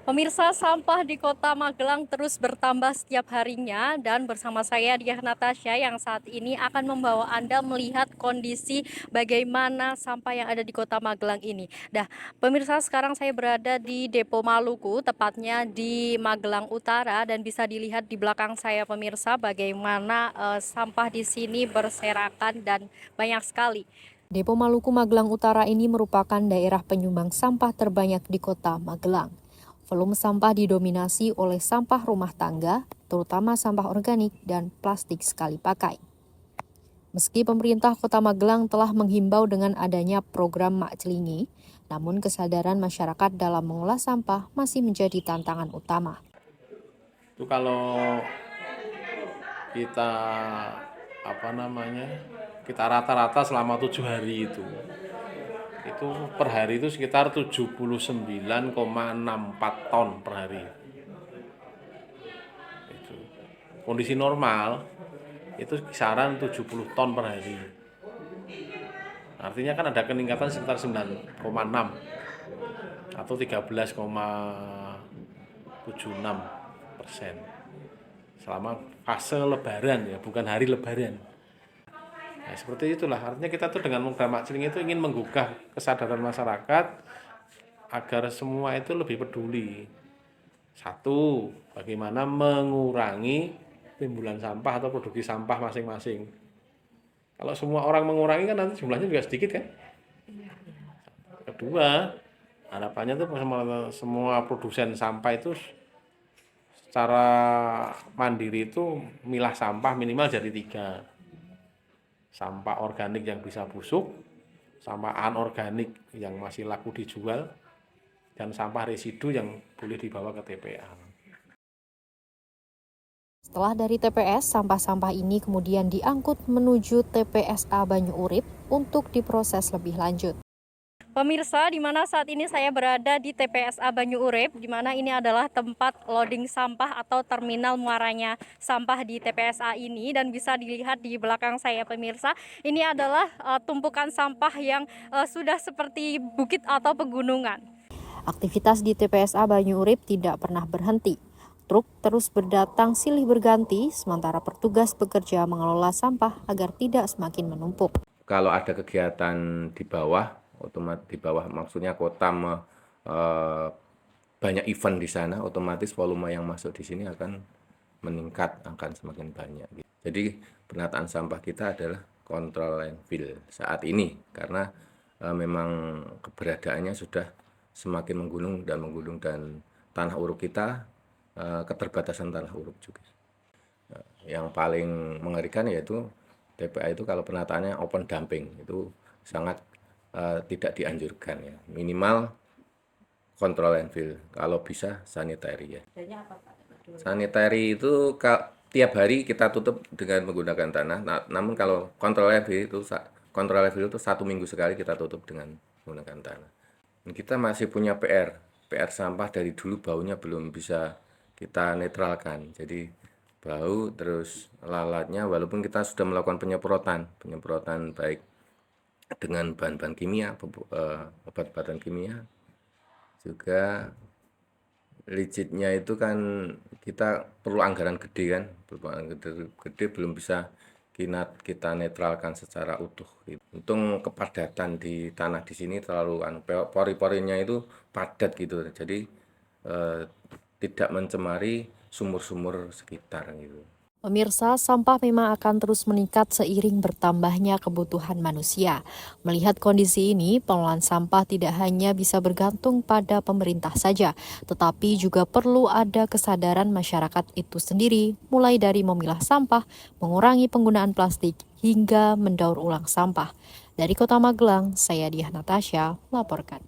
Pemirsa, sampah di Kota Magelang terus bertambah setiap harinya dan bersama saya Diah Natasha yang saat ini akan membawa Anda melihat kondisi bagaimana sampah yang ada di Kota Magelang ini. Pemirsa, sekarang saya berada di Depo Maluku, tepatnya di Magelang Utara, dan bisa dilihat di belakang saya pemirsa bagaimana sampah di sini berserakan dan banyak sekali. Depo Maluku Magelang Utara ini merupakan daerah penyumbang sampah terbanyak di Kota Magelang. Volume sampah didominasi oleh sampah rumah tangga, terutama sampah organik dan plastik sekali pakai. Meski pemerintah Kota Magelang telah menghimbau dengan adanya program Mak Celingi, namun kesadaran masyarakat dalam mengolah sampah masih menjadi tantangan utama. Itu kalau kita kita rata-rata selama 7 hari itu per hari itu sekitar 79,64 ton per hari. Itu kondisi normal itu kisaran 70 ton per hari. Artinya kan ada peningkatan sekitar 9,6 atau 13,76% selama fase lebaran, ya, bukan hari lebaran. Nah, seperti itulah, artinya kita tuh dengan program Mak Celing itu ingin menggugah kesadaran masyarakat agar semua itu lebih peduli. Satu, bagaimana mengurangi timbulan sampah atau produksi sampah masing-masing. Kalau semua orang mengurangi kan nanti jumlahnya juga sedikit kan. Kedua, harapannya tuh semua produsen sampah itu secara mandiri itu milah sampah minimal jadi 3. Sampah organik yang bisa busuk, sampah anorganik yang masih laku dijual, dan sampah residu yang boleh dibawa ke TPA. Setelah dari TPS, sampah-sampah ini kemudian diangkut menuju TPSA Banyu Urip untuk diproses lebih lanjut. Pemirsa, di mana saat ini saya berada di TPSA Banyu Urip, di mana ini adalah tempat loading sampah atau terminal muaranya sampah di TPSA ini, dan bisa dilihat di belakang saya pemirsa, ini adalah tumpukan sampah yang sudah seperti bukit atau pegunungan. Aktivitas di TPSA Banyu Urip tidak pernah berhenti. Truk terus berdatang silih berganti, sementara petugas bekerja mengelola sampah agar tidak semakin menumpuk. Kalau ada kegiatan di bawah, otomatis di bawah maksudnya kota banyak event di sana, otomatis volume yang masuk di sini akan meningkat, akan semakin banyak. Jadi penataan sampah kita adalah kontrol landfill saat ini karena memang keberadaannya sudah semakin menggunung dan tanah uruk kita keterbatasan tanah uruk juga. Yang paling mengerikan yaitu TPA itu kalau penataannya open dumping itu sangat tidak dianjurkan ya. Minimal kontrol landfill, kalau bisa sanitary ya. Sanitary itu tiap hari kita tutup dengan menggunakan tanah. Namun kalau kontrol landfill itu 1 minggu sekali kita tutup dengan menggunakan tanah. Dan kita masih punya PR sampah dari dulu baunya belum bisa kita netralkan. Jadi bau terus lalatnya walaupun kita sudah melakukan penyemprotan baik dengan bahan-bahan kimia, obat-obatan kimia, juga licitnya itu kan kita perlu anggaran gede kan, belum bisa kita netralkan secara utuh. Untung kepadatan di tanah di sini terlalu pori-porinya itu padat gitu, jadi tidak mencemari sumur-sumur sekitar gitu. Pemirsa, sampah memang akan terus meningkat seiring bertambahnya kebutuhan manusia. Melihat kondisi ini, pengelolaan sampah tidak hanya bisa bergantung pada pemerintah saja, tetapi juga perlu ada kesadaran masyarakat itu sendiri, mulai dari memilah sampah, mengurangi penggunaan plastik, hingga mendaur ulang sampah. Dari Kota Magelang, saya Diah Natasha melaporkan.